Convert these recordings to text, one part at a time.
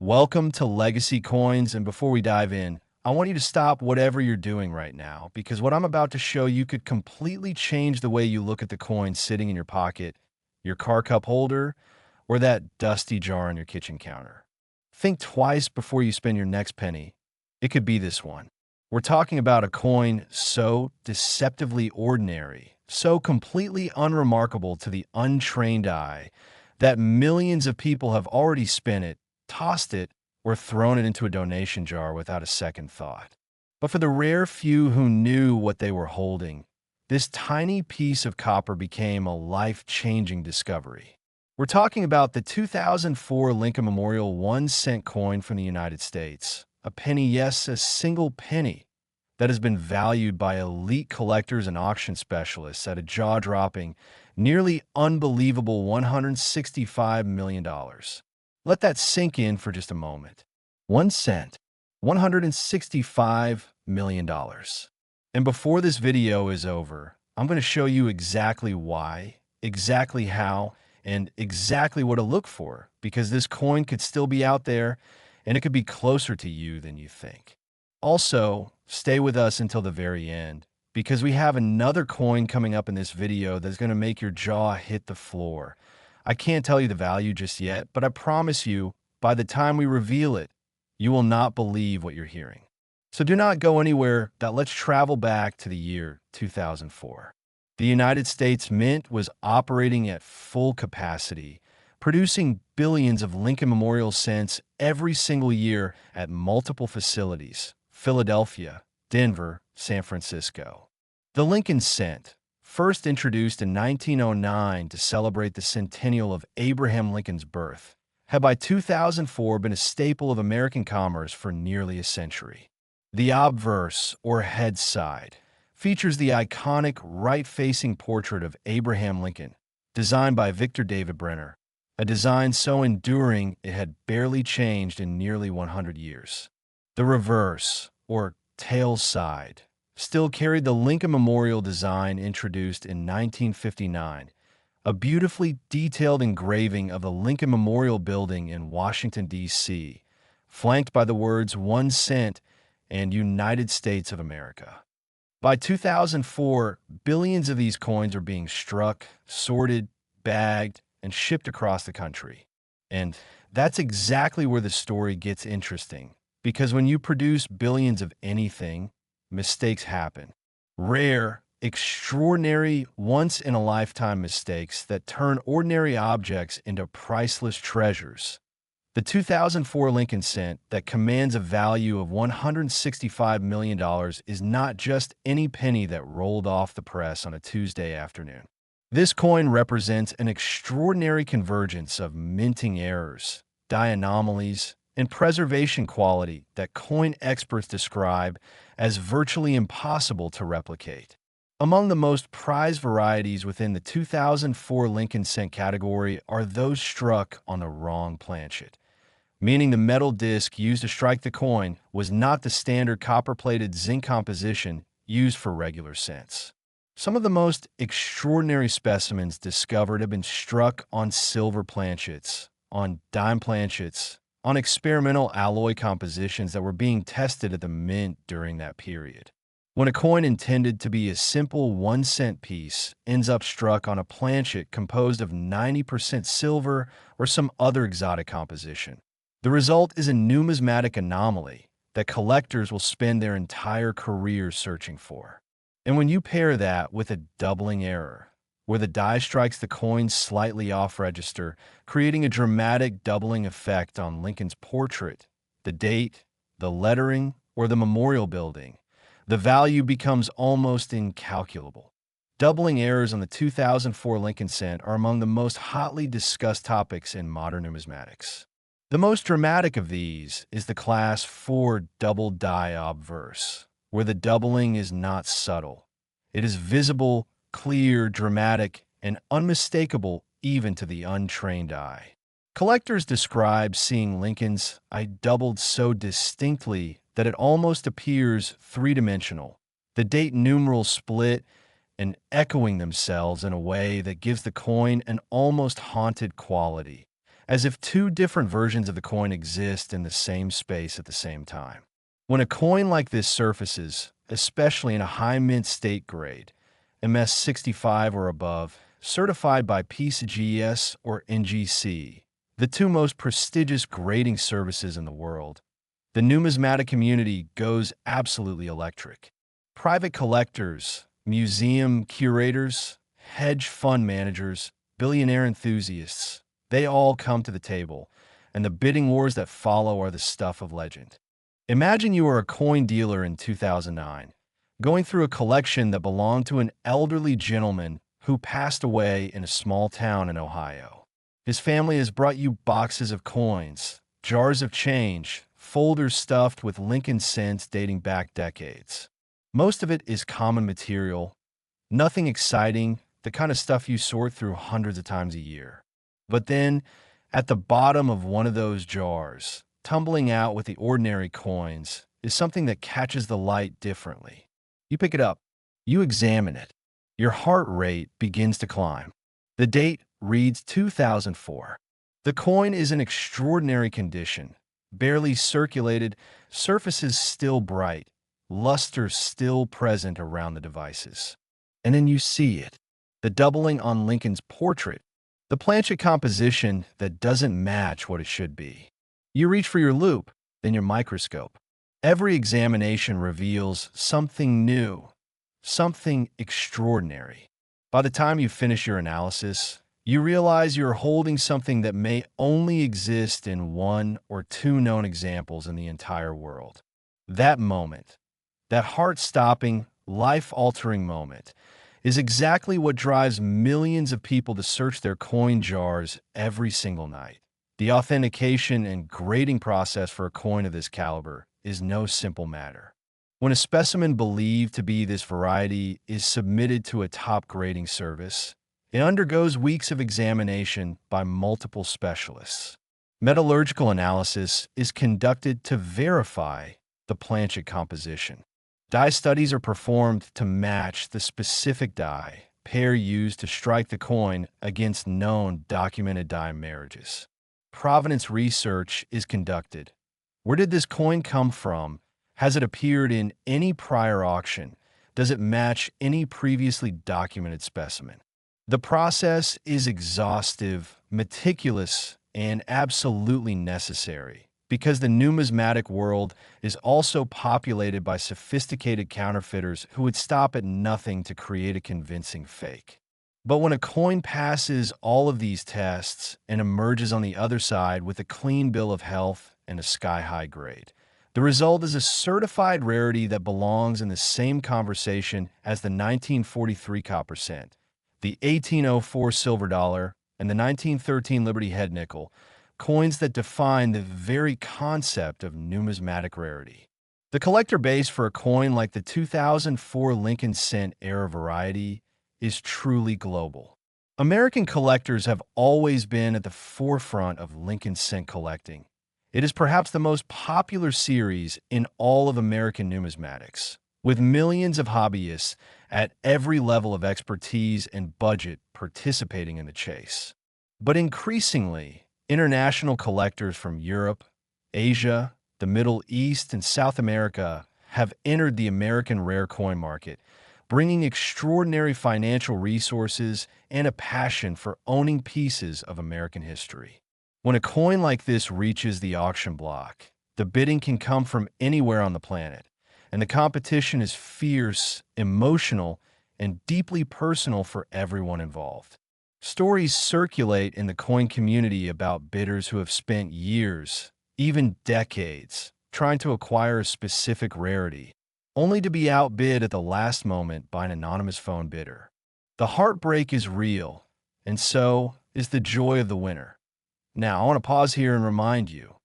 Welcome to Legacy Coins, and before we dive in, I want you to stop whatever you're doing right now, because what I'm about to show you could completely change the way you look at the coin sitting in your pocket, your car cup holder, or that dusty jar on your kitchen counter. Think twice before you spend your next penny. It could be this one. We're talking about a coin so deceptively ordinary, so completely unremarkable to the untrained eye, that millions of people have already spent it, tossed it, or thrown it into a donation jar without a second thought. But for the rare few who knew what they were holding, this tiny piece of copper became a life-changing discovery. We're talking about the 2004 Lincoln Memorial 1-cent coin from the United States. A penny, yes, a single penny, that has been valued by elite collectors and auction specialists at a jaw-dropping, nearly unbelievable $165 million. Let that sink in for just a moment. 1 cent, $165 million. And before this video is over, I'm going to show you exactly why, exactly how, and exactly what to look for, because this coin could still be out there, and it could be closer to you than you think. Also, stay with us until the very end, because we have another coin coming up in this video that's going to make your jaw hit the floor. I can't tell you the value just yet, but I promise you, by the time we reveal it, you will not believe what you're hearing. So do not go anywhere. Let's travel back to the year 2004. The United States Mint was operating at full capacity, producing billions of Lincoln Memorial cents every single year at multiple facilities: Philadelphia, Denver, San Francisco. The Lincoln cent, first introduced in 1909 to celebrate the centennial of Abraham Lincoln's birth, had by 2004 been a staple of American commerce for nearly a century. The obverse, or head side, features the iconic right-facing portrait of Abraham Lincoln, designed by Victor David Brenner, a design so enduring it had barely changed in nearly 100 years. The reverse, or tail side, still carried the Lincoln Memorial design introduced in 1959, a beautifully detailed engraving of the Lincoln Memorial Building in Washington, D.C., flanked by the words 1 cent and United States of America. By 2004, billions of these coins are being struck, sorted, bagged, and shipped across the country. And that's exactly where the story gets interesting, because when you produce billions of anything, mistakes happen. Rare, extraordinary, once-in-a-lifetime mistakes that turn ordinary objects into priceless treasures. The 2004 Lincoln cent, that commands a value of $165 million, is not just any penny that rolled off the press on a Tuesday afternoon. This coin represents an extraordinary convergence of minting errors, die anomalies, and preservation quality that coin experts describe as virtually impossible to replicate. Among the most prized varieties within the 2004 Lincoln cent category are those struck on the wrong planchet, meaning the metal disc used to strike the coin was not the standard copper-plated zinc composition used for regular cents. Some of the most extraordinary specimens discovered have been struck on silver planchets, on dime planchets, on experimental alloy compositions that were being tested at the mint during that period. When a coin intended to be a simple 1 cent piece ends up struck on a planchet composed of 90% silver or some other exotic composition, the result is a numismatic anomaly that collectors will spend their entire careers searching for. And when you pair that with a doubling error, where the die strikes the coin slightly off register, creating a dramatic doubling effect on Lincoln's portrait, the date, the lettering, or the memorial building, the value becomes almost incalculable. Doubling errors on the 2004 Lincoln cent are among the most hotly discussed topics in modern numismatics. The most dramatic of these is the Class 4 double die obverse, where the doubling is not subtle. It is visible, clear, dramatic, and unmistakable even to the untrained eye. Collectors describe seeing Lincoln's "I doubled so distinctly that it almost appears three-dimensional, the date numerals split and echoing themselves in a way that gives the coin an almost haunted quality, as if two different versions of the coin exist in the same space at the same time. When a coin like this surfaces, especially in a high mint state grade, MS65 or above, certified by PCGS or NGC, the two most prestigious grading services in the world, the numismatic community goes absolutely electric. Private collectors, museum curators, hedge fund managers, billionaire enthusiasts, they all come to the table, and the bidding wars that follow are the stuff of legend. Imagine you were a coin dealer in 2009, going through a collection that belonged to an elderly gentleman who passed away in a small town in Ohio. His family has brought you boxes of coins, jars of change, folders stuffed with Lincoln cents dating back decades. Most of it is common material, nothing exciting, the kind of stuff you sort through hundreds of times a year. But then, at the bottom of one of those jars, tumbling out with the ordinary coins, is something that catches the light differently. You pick it up, you examine it. Your heart rate begins to climb. The date reads 2004. The coin is in extraordinary condition, barely circulated, surfaces still bright, luster still present around the devices. And then you see it, the doubling on Lincoln's portrait, the planchet composition that doesn't match what it should be. You reach for your loupe, then your microscope. Every examination reveals something new, something extraordinary. By the time you finish your analysis, you realize you're holding something that may only exist in one or two known examples in the entire world. That moment, that heart-stopping, life-altering moment, is exactly what drives millions of people to search their coin jars every single night. The authentication and grading process for a coin of this caliber is no simple matter. When a specimen believed to be this variety is submitted to a top grading service, it undergoes weeks of examination by multiple specialists. Metallurgical analysis is conducted to verify the planchet composition. Die studies are performed to match the specific die pair used to strike the coin against known documented die marriages. Provenance research is conducted. Where did this coin come from? Has it appeared in any prior auction? Does it match any previously documented specimen? The process is exhaustive, meticulous, and absolutely necessary because the numismatic world is also populated by sophisticated counterfeiters who would stop at nothing to create a convincing fake. But when a coin passes all of these tests and emerges on the other side with a clean bill of health and a sky-high grade, the result is a certified rarity that belongs in the same conversation as the 1943 copper cent, the 1804 silver dollar, and the 1913 Liberty head nickel, coins that define the very concept of numismatic rarity. The collector base for a coin like the 2004 Lincoln cent era variety is truly global. American collectors have always been at the forefront of Lincoln cent collecting. It is perhaps the most popular series in all of American numismatics, with millions of hobbyists at every level of expertise and budget participating in the chase. But increasingly, international collectors from Europe, Asia, the Middle East, and South America have entered the American rare coin market, bringing extraordinary financial resources and a passion for owning pieces of American history. When a coin like this reaches the auction block, the bidding can come from anywhere on the planet, and the competition is fierce, emotional, and deeply personal for everyone involved. Stories circulate in the coin community about bidders who have spent years, even decades, trying to acquire a specific rarity, only to be outbid at the last moment by an anonymous phone bidder. The heartbreak is real, and so is the joy of the winner. Now, I want to pause here and remind you,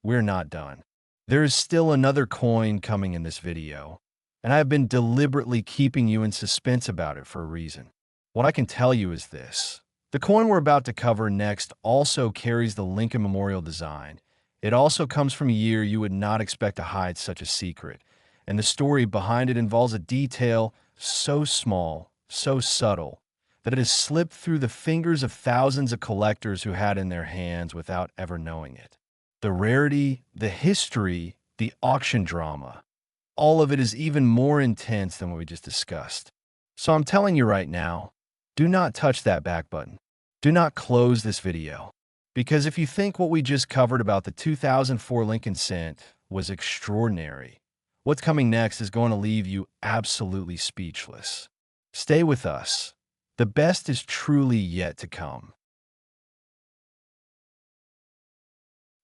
we're not done. There is still another coin coming in this video, and I have been deliberately keeping you in suspense about it for a reason. What I can tell you is this. The coin we're about to cover next also carries the Lincoln Memorial design. It also comes from a year you would not expect to hide such a secret, and the story behind it involves a detail so small, so subtle, that it has slipped through the fingers of thousands of collectors who had it in their hands without ever knowing it. The rarity, the history, the auction drama, all of it is even more intense than what we just discussed. So I'm telling you right now, do not touch that back button. Do not close this video. Because if you think what we just covered about the 2004 Lincoln Cent was extraordinary, what's coming next is going to leave you absolutely speechless. Stay with us. The best is truly yet to come.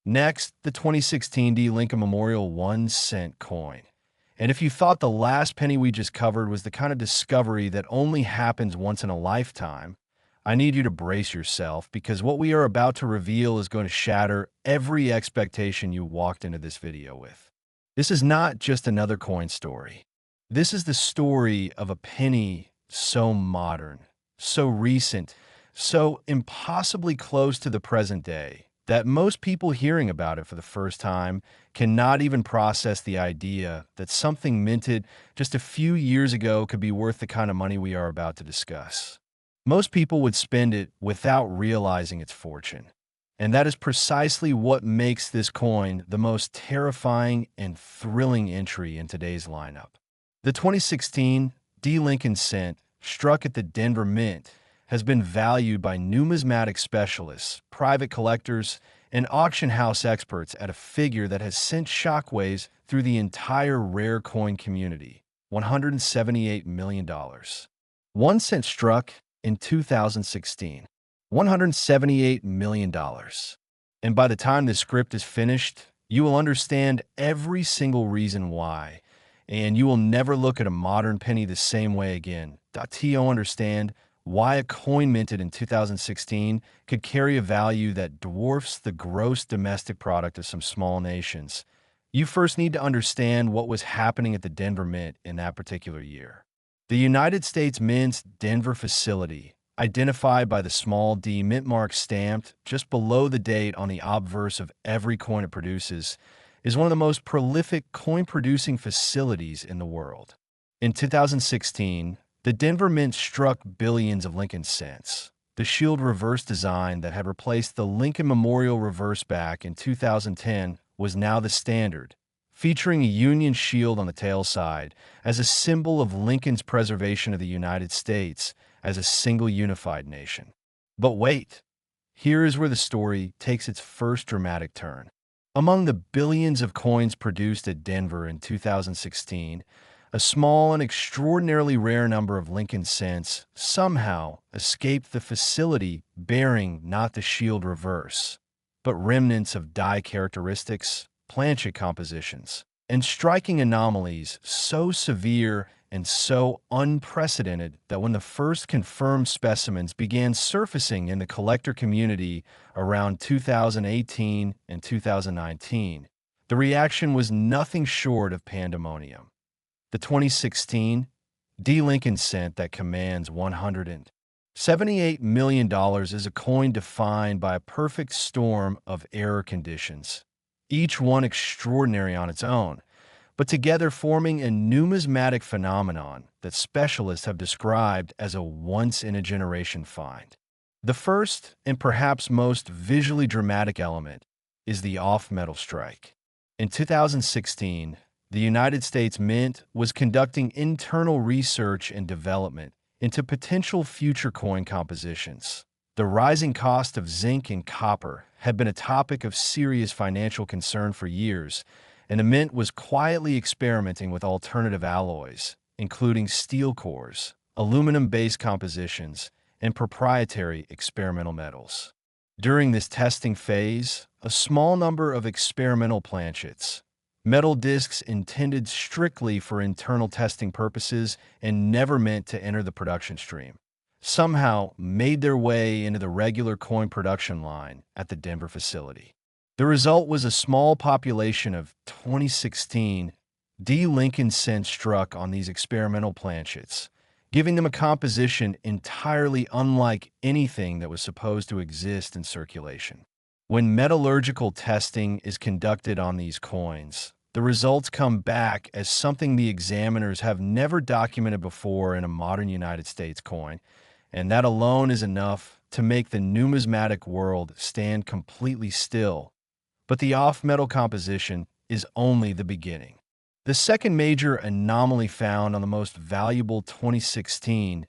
Next, the 2016 D. Lincoln Memorial 1-cent coin. And if you thought the last penny we just covered was the kind of discovery that only happens once in a lifetime, I need you to brace yourself, because what we are about to reveal is going to shatter every expectation you walked into this video with. This is not just another coin story. This is the story of a penny so modern, so recent, so impossibly close to the present day, that most people hearing about it for the first time cannot even process the idea that something minted just a few years ago could be worth the kind of money we are about to discuss. Most people would spend it without realizing its fortune. And that is precisely what makes this coin the most terrifying and thrilling entry in today's lineup. The 2016 D. Lincoln Cent, struck at the Denver Mint, has been valued by numismatic specialists, private collectors, and auction house experts at a figure that has sent shockwaves through the entire rare coin community: $178 million. 1 cent struck in 2016. $178 million. And by the time this script is finished, you will understand every single reason why, and you will never look at a modern penny the same way again. To understand why a coin minted in 2016 could carry a value that dwarfs the gross domestic product of some small nations, you first need to understand what was happening at the Denver Mint in that particular year. The United States Mint's Denver facility, identified by the small d mint mark stamped just below the date on the obverse of every coin it produces, is one of the most prolific coin-producing facilities in the world. In 2016, the Denver Mint struck billions of Lincoln cents. The shield reverse design that had replaced the Lincoln Memorial reverse back in 2010 was now the standard, featuring a Union shield on the tail side as a symbol of Lincoln's preservation of the United States as a single unified nation. But wait, here is where the story takes its first dramatic turn. Among the billions of coins produced at Denver in 2016, a small and extraordinarily rare number of Lincoln cents somehow escaped the facility bearing not the shield reverse, but remnants of die characteristics, planchet compositions, and striking anomalies so severe and so unprecedented that when the first confirmed specimens began surfacing in the collector community around 2018 and 2019, the reaction was nothing short of pandemonium. The 2016 D. Lincoln Cent that commands $178 million is a coin defined by a perfect storm of error conditions, each one extraordinary on its own, but together forming a numismatic phenomenon that specialists have described as a once-in-a-generation find. The first and perhaps most visually dramatic element is the off-metal strike. In 2016, the United States Mint was conducting internal research and development into potential future coin compositions. The rising cost of zinc and copper had been a topic of serious financial concern for years, and the Mint was quietly experimenting with alternative alloys, including steel cores, aluminum-based compositions, and proprietary experimental metals. During this testing phase, a small number of experimental planchets, metal discs intended strictly for internal testing purposes and never meant to enter the production stream, somehow made their way into the regular coin production line at the Denver facility. The result was a small population of 2016 D. Lincoln cents struck on these experimental planchets, giving them a composition entirely unlike anything that was supposed to exist in circulation. When metallurgical testing is conducted on these coins, the results come back as something the examiners have never documented before in a modern United States coin, And that alone is enough to make the numismatic world stand completely still. But the off-metal composition is only the beginning. The second major anomaly found on the most valuable 2016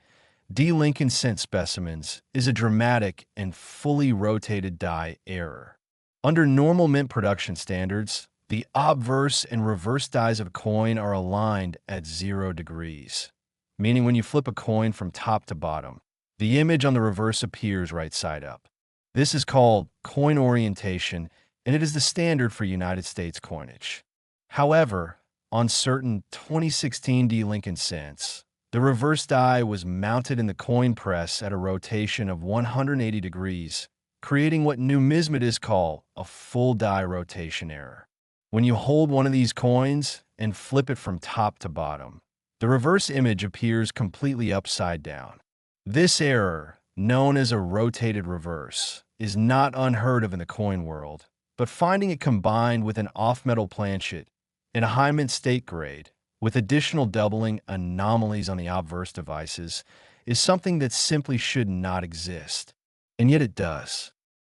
D. Lincoln cent specimens is a dramatic and fully rotated die error. Under normal mint production standards, the obverse and reverse dies of a coin are aligned at 0 degrees, meaning when you flip a coin from top to bottom, the image on the reverse appears right side up. This is called coin orientation, and it is the standard for United States coinage. However, on certain 2016 D. Lincoln cents, the reverse die was mounted in the coin press at a rotation of 180 degrees, creating what numismatists call a full die rotation error. When you hold one of these coins and flip it from top to bottom, the reverse image appears completely upside down. This error, known as a rotated reverse, is not unheard of in the coin world, but finding it combined with an off-metal planchet in a high mint state grade, with additional doubling anomalies on the obverse devices, is something that simply should not exist. And yet it does.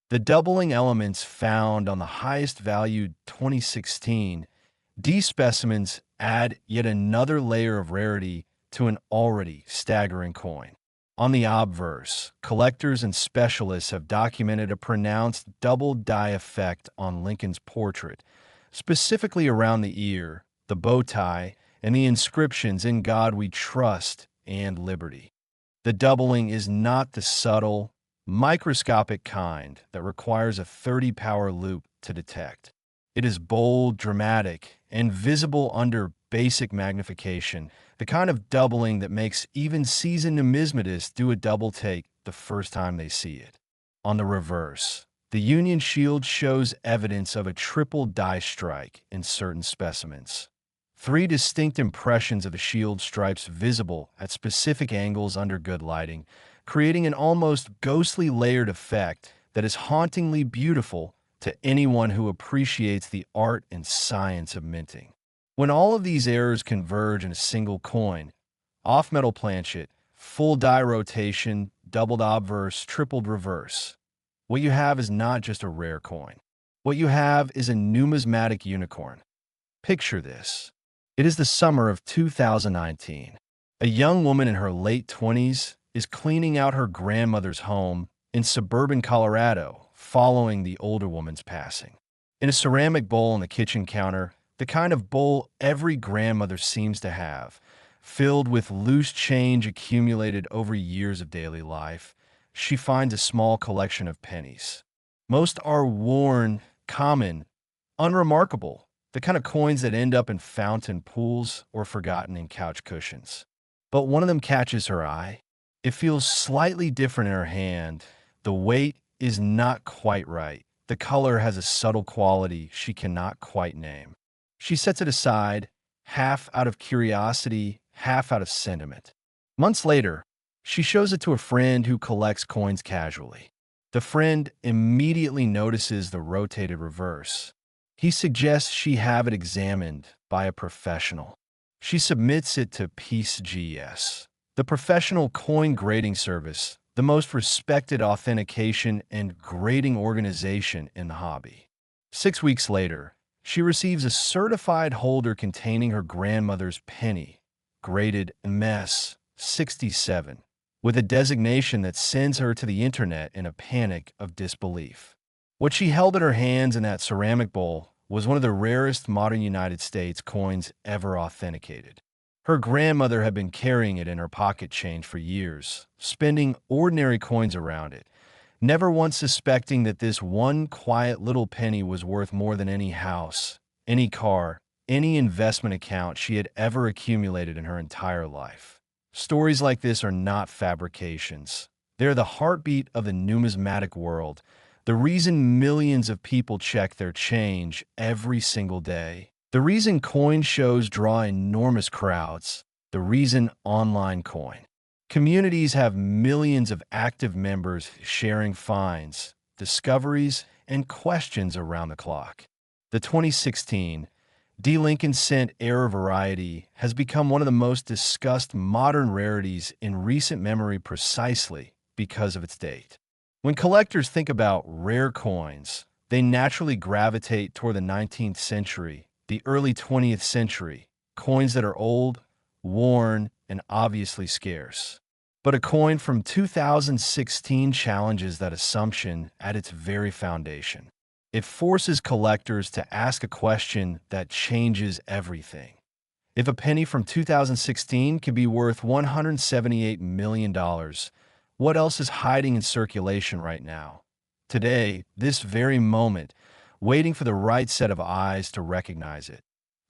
The doubling elements found on the highest valued 2016 D specimens add yet another layer of rarity to an already staggering coin. On the obverse, collectors and specialists have documented a pronounced double die effect on Lincoln's portrait, specifically around the ear, the bow tie, and the inscriptions "In God We Trust" and "Liberty." The doubling is not the subtle, microscopic kind that requires a 30-power loop to detect. It is bold, dramatic, and visible under basic magnification, the kind of doubling that makes even seasoned numismatists do a double take the first time they see it. On the reverse, the Union Shield shows evidence of a triple die strike in certain specimens. 3 distinct impressions of the shield stripes visible at specific angles under good lighting, creating an almost ghostly layered effect that is hauntingly beautiful to anyone who appreciates the art and science of minting. When all of these errors converge in a single coin, off-metal planchet, full die rotation, doubled obverse, tripled reverse, what you have is not just a rare coin. What you have is a numismatic unicorn. Picture this. It is the summer of 2019. A young woman in her late 20s is cleaning out her grandmother's home in suburban Colorado following the older woman's passing. In a ceramic bowl on the kitchen counter, the kind of bowl every grandmother seems to have, filled with loose change accumulated over years of daily life, she finds a small collection of pennies. Most are worn, common, unremarkable, the kind of coins that end up in fountain pools or forgotten in couch cushions. But one of them catches her eye. It feels slightly different in her hand. The weight is not quite right. The color has a subtle quality she cannot quite name. She sets it aside, half out of curiosity, half out of sentiment. Months later, she shows it to a friend who collects coins casually. The friend immediately notices the rotated reverse. He suggests she have it examined by a professional. She submits it to PeaceGS, the professional coin grading service, the most respected authentication and grading organization in the hobby. 6 weeks later, she receives a certified holder containing her grandmother's penny, graded MS 67, with a designation that sends her to the internet in a panic of disbelief. What she held in her hands in that ceramic bowl was one of the rarest modern United States coins ever authenticated. Her grandmother had been carrying it in her pocket change for years, spending ordinary coins around it, never once suspecting that this one quiet little penny was worth more than any house, any car, any investment account she had ever accumulated in her entire life. Stories like this are not fabrications. They're the heartbeat of the numismatic world, the reason millions of people check their change every single day, the reason coin shows draw enormous crowds, the reason online coin communities have millions of active members sharing finds, discoveries, and questions around the clock. The 2016 D. Lincoln Cent Error variety has become one of the most discussed modern rarities in recent memory precisely because of its date. When collectors think about rare coins, they naturally gravitate toward the 19th century, the early 20th century, coins that are old, worn, and obviously scarce. But a coin from 2016 challenges that assumption at its very foundation. It forces collectors to ask a question that changes everything. If a penny from 2016 can be worth $178 million, what else is hiding in circulation right now? Today, this very moment, waiting for the right set of eyes to recognize it.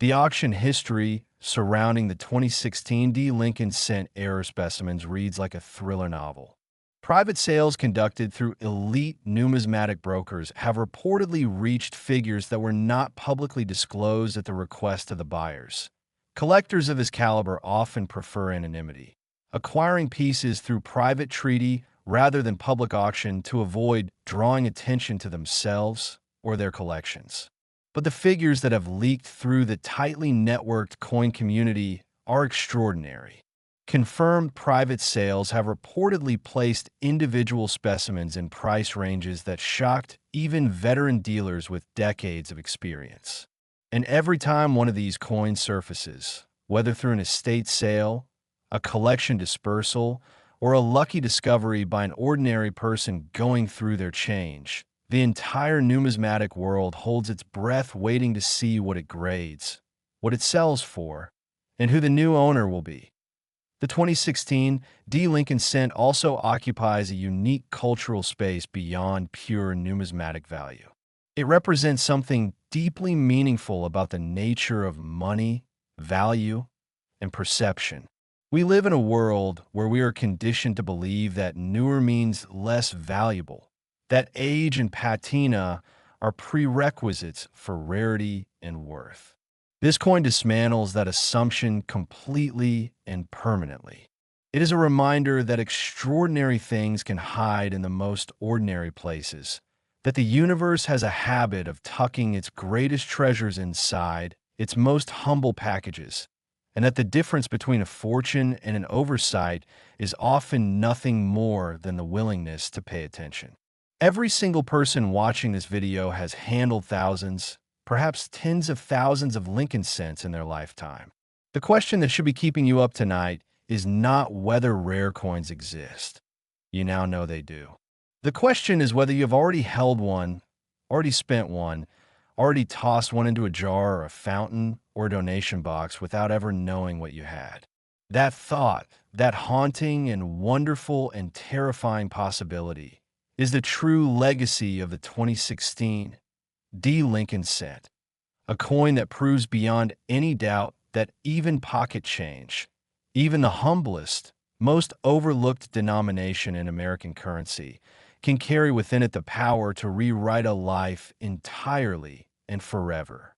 The auction history surrounding the 2016 D. Lincoln Cent error specimens reads like a thriller novel. Private sales conducted through elite numismatic brokers have reportedly reached figures that were not publicly disclosed at the request of the buyers. Collectors of this caliber often prefer anonymity, acquiring pieces through private treaty rather than public auction to avoid drawing attention to themselves or their collections. But the figures that have leaked through the tightly networked coin community are extraordinary. Confirmed private sales have reportedly placed individual specimens in price ranges that shocked even veteran dealers with decades of experience. And every time one of these coins surfaces, whether through an estate sale, a collection dispersal, or a lucky discovery by an ordinary person going through their change, the entire numismatic world holds its breath waiting to see what it grades, what it sells for, and who the new owner will be. The 2016 D. Lincoln Cent also occupies a unique cultural space beyond pure numismatic value. It represents something deeply meaningful about the nature of money, value, and perception. We live in a world where we are conditioned to believe that newer means less valuable, that age and patina are prerequisites for rarity and worth. This coin dismantles that assumption completely and permanently. It is a reminder that extraordinary things can hide in the most ordinary places, that the universe has a habit of tucking its greatest treasures inside its most humble packages, and that the difference between a fortune and an oversight is often nothing more than the willingness to pay attention. Every single person watching this video has handled thousands, perhaps tens of thousands of Lincoln Cents in their lifetime. The question that should be keeping you up tonight is not whether rare coins exist. You now know they do. The question is whether you have already held one, already spent one, already tossed one into a jar or a fountain or a donation box without ever knowing what you had. That thought, that haunting and wonderful and terrifying possibility, is the true legacy of the 2016 D. Lincoln Cent, a coin that proves beyond any doubt that even pocket change, even the humblest, most overlooked denomination in American currency, can carry within it the power to rewrite a life entirely and forever.